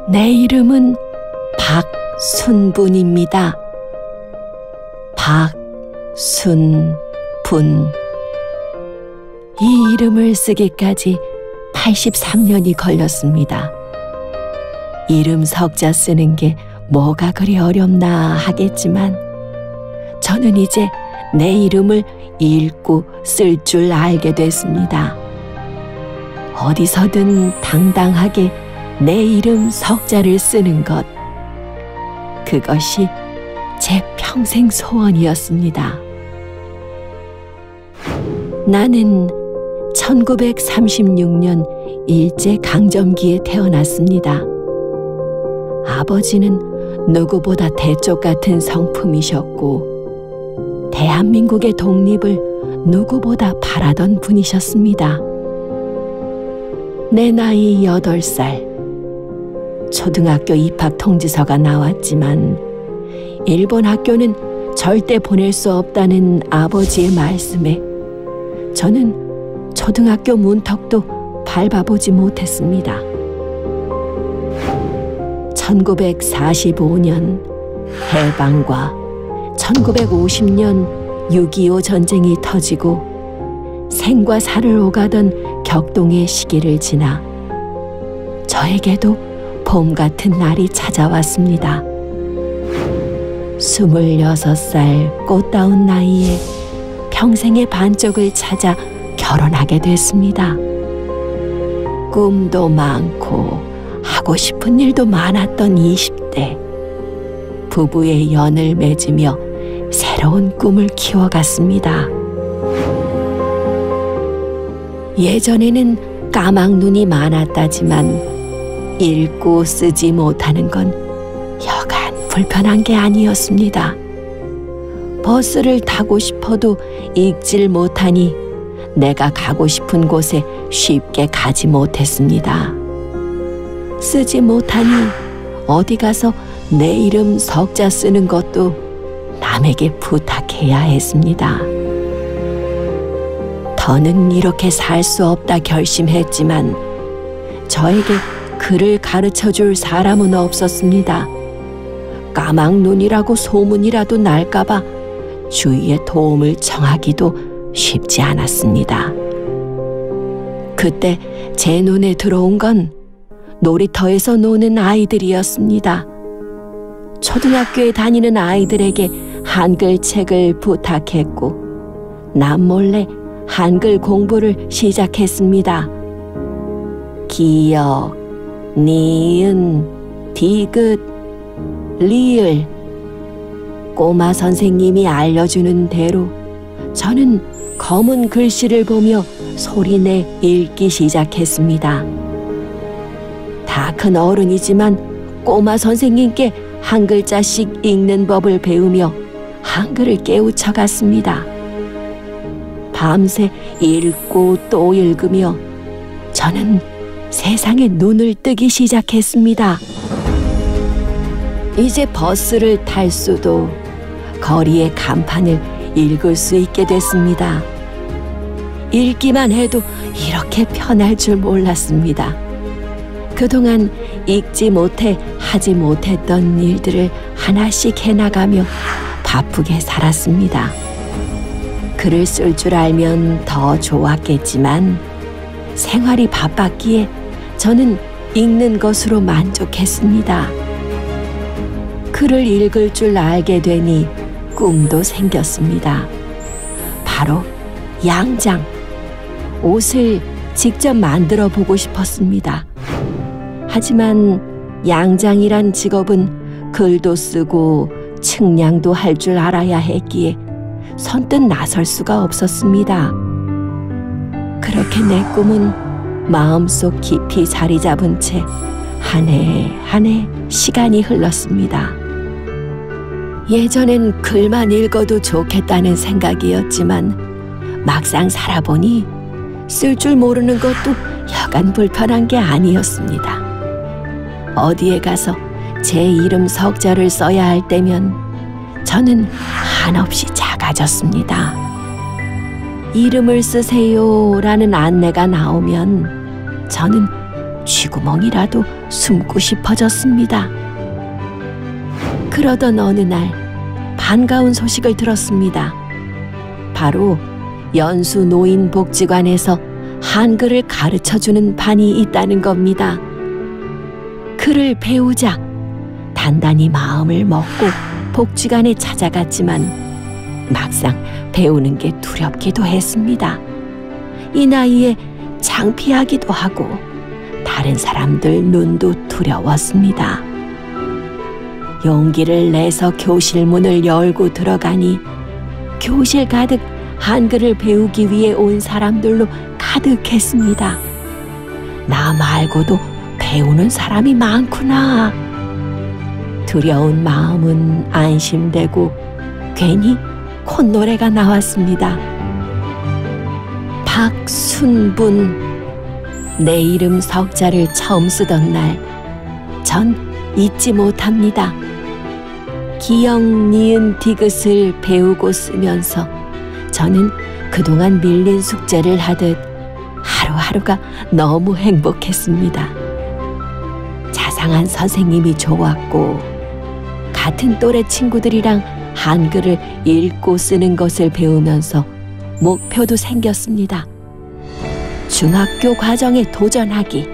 내 이름은 박순분입니다. 박순분. 이 이름을 쓰기까지 83년이 걸렸습니다. 이름 석자 쓰는 게 뭐가 그리 어렵나 하겠지만 저는 이제 내 이름을 읽고 쓸 줄 알게 됐습니다. 어디서든 당당하게 내 이름 석자를 쓰는 것, 그것이 제 평생 소원이었습니다. 나는 1936년 일제강점기에 태어났습니다. 아버지는 누구보다 대쪽 같은 성품이셨고 대한민국의 독립을 누구보다 바라던 분이셨습니다. 내 나이 8살, 초등학교 입학 통지서가 나왔지만 일본 학교는 절대 보낼 수 없다는 아버지의 말씀에 저는 초등학교 문턱도 밟아보지 못했습니다. 1945년 해방과 1950년 6.25 전쟁이 터지고 생과 사를 오가던 격동의 시기를 지나 저에게도 봄 같은 날이 찾아왔습니다. 26살 꽃다운 나이에 평생의 반쪽을 찾아 결혼하게 됐습니다. 꿈도 많고 하고 싶은 일도 많았던 20대. 부부의 연을 맺으며 새로운 꿈을 키워갔습니다. 예전에는 까막눈이 많았다지만 읽고 쓰지 못하는 건 여간 불편한 게 아니었습니다. 버스를 타고 싶어도 읽질 못하니 내가 가고 싶은 곳에 쉽게 가지 못했습니다. 쓰지 못하니 어디 가서 내 이름 석자 쓰는 것도 남에게 부탁해야 했습니다. 더는 이렇게 살 수 없다 결심했지만 저에게 글을 가르쳐줄 사람은 없었습니다. 까막눈이라고 소문이라도 날까봐 주위에 도움을 청하기도 쉽지 않았습니다. 그때 제 눈에 들어온 건 놀이터에서 노는 아이들이었습니다. 초등학교에 다니는 아이들에게 한글 책을 부탁했고 남몰래 한글 공부를 시작했습니다. 기역, 니은, 디귿, 리을. 꼬마 선생님이 알려주는 대로 저는 검은 글씨를 보며 소리내 읽기 시작했습니다. 다 큰 어른이지만 꼬마 선생님께 한 글자씩 읽는 법을 배우며 한글을 깨우쳐갔습니다. 밤새 읽고 또 읽으며 저는 세상에 눈을 뜨기 시작했습니다. 이제 버스를 탈 수도 거리의 간판을 읽을 수 있게 됐습니다. 읽기만 해도 이렇게 편할 줄 몰랐습니다. 그동안 읽지 못해 하지 못했던 일들을 하나씩 해나가며 바쁘게 살았습니다. 글을 쓸 줄 알면 더 좋았겠지만 생활이 바빴기에 저는 읽는 것으로 만족했습니다. 글을 읽을 줄 알게 되니 꿈도 생겼습니다. 바로 양장, 옷을 직접 만들어 보고 싶었습니다. 하지만 양장이란 직업은 글도 쓰고 측량도 할 줄 알아야 했기에 선뜻 나설 수가 없었습니다. 그렇게 내 꿈은 마음속 깊이 자리 잡은 채 한 해 한 해 시간이 흘렀습니다. 예전엔 글만 읽어도 좋겠다는 생각이었지만 막상 살아보니 쓸 줄 모르는 것도 여간 불편한 게 아니었습니다. 어디에 가서 제 이름 석자를 써야 할 때면 저는 한없이 작아졌습니다. 이름을 쓰세요라는 안내가 나오면 저는 쥐구멍이라도 숨고 싶어졌습니다. 그러던 어느 날 반가운 소식을 들었습니다. 바로 연수 노인복지관에서 한글을 가르쳐주는 반이 있다는 겁니다. 글을 배우자 단단히 마음을 먹고 복지관에 찾아갔지만 막상 배우는 게 두렵기도 했습니다. 이 나이에 창피하기도 하고 다른 사람들 눈도 두려웠습니다. 용기를 내서 교실 문을 열고 들어가니 교실 가득 한글을 배우기 위해 온 사람들로 가득했습니다. 나 말고도 배우는 사람이 많구나. 두려운 마음은 안심되고 괜히 콧노래가 나왔습니다. 박순분. 내 이름 석자를 처음 쓰던 날, 전 잊지 못합니다. 기역, 니은, 디귿을 배우고 쓰면서 저는 그동안 밀린 숙제를 하듯 하루하루가 너무 행복했습니다. 자상한 선생님이 좋았고 같은 또래 친구들이랑 한글을 읽고 쓰는 것을 배우면서 목표도 생겼습니다. 중학교 과정에 도전하기.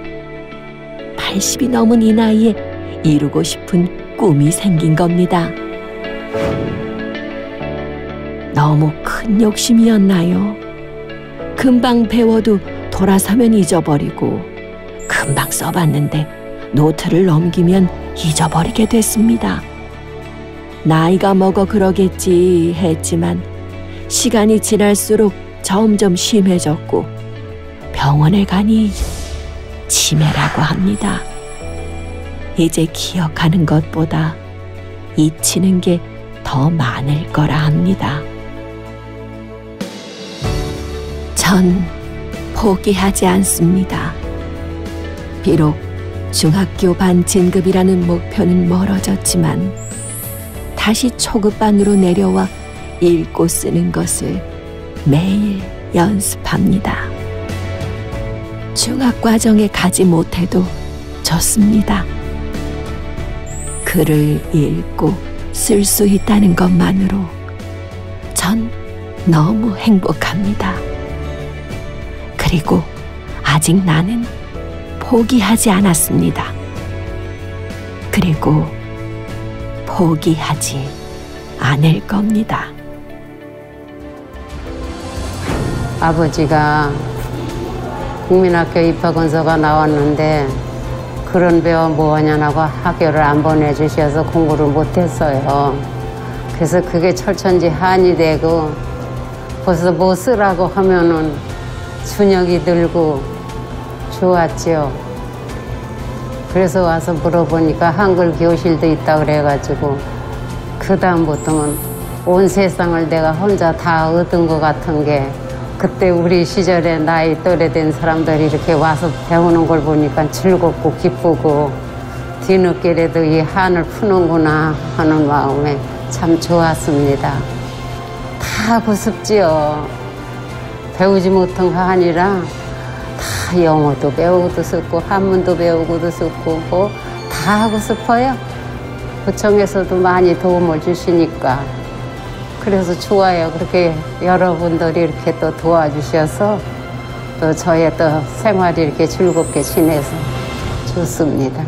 80이 넘은 이 나이에 이루고 싶은 꿈이 생긴 겁니다. 너무 큰 욕심이었나요? 금방 배워도 돌아서면 잊어버리고 금방 써봤는데 노트를 넘기면 잊어버리게 됐습니다. 나이가 먹어 그러겠지 했지만 시간이 지날수록 점점 심해졌고 병원에 가니 치매라고 합니다. 이제 기억하는 것보다 잊히는 게 더 많을 거라 합니다. 전 포기하지 않습니다. 비록 중학교 반 진급이라는 목표는 멀어졌지만 다시 초급반으로 내려와 읽고 쓰는 것을 매일 연습합니다. 중학과정에 가지 못해도 좋습니다. 글을 읽고 쓸 수 있다는 것만으로 전 너무 행복합니다. 그리고 아직 나는 포기하지 않았습니다. 그리고 포기하지 않을 겁니다. 아버지가 국민학교 입학원서가 나왔는데 그런 배워 뭐하냐고 학교를 안 보내주셔서 공부를 못했어요. 그래서 그게 철천지 한이 되고 벌써 뭐 쓰라고 하면은 준혁이 들고 좋았죠. 그래서 와서 물어보니까 한글 교실도 있다 그래가지고 그 다음부터는 온 세상을 내가 혼자 다 얻은 것 같은 게 그때 우리 시절에 나이 또래 된 사람들이 이렇게 와서 배우는 걸 보니까 즐겁고 기쁘고 뒤늦게라도 이 한을 푸는구나 하는 마음에 참 좋았습니다. 다 하고 싶지요. 배우지 못한 한이라 다 영어도 배우고도 싶고 한문도 배우고도 싶고 뭐 다 하고 싶어요. 구청에서도 많이 도움을 주시니까 그래서 좋아요. 그렇게 여러분들이 이렇게 또 도와주셔서 또 저의 또 생활이 이렇게 즐겁게 지내서 좋습니다.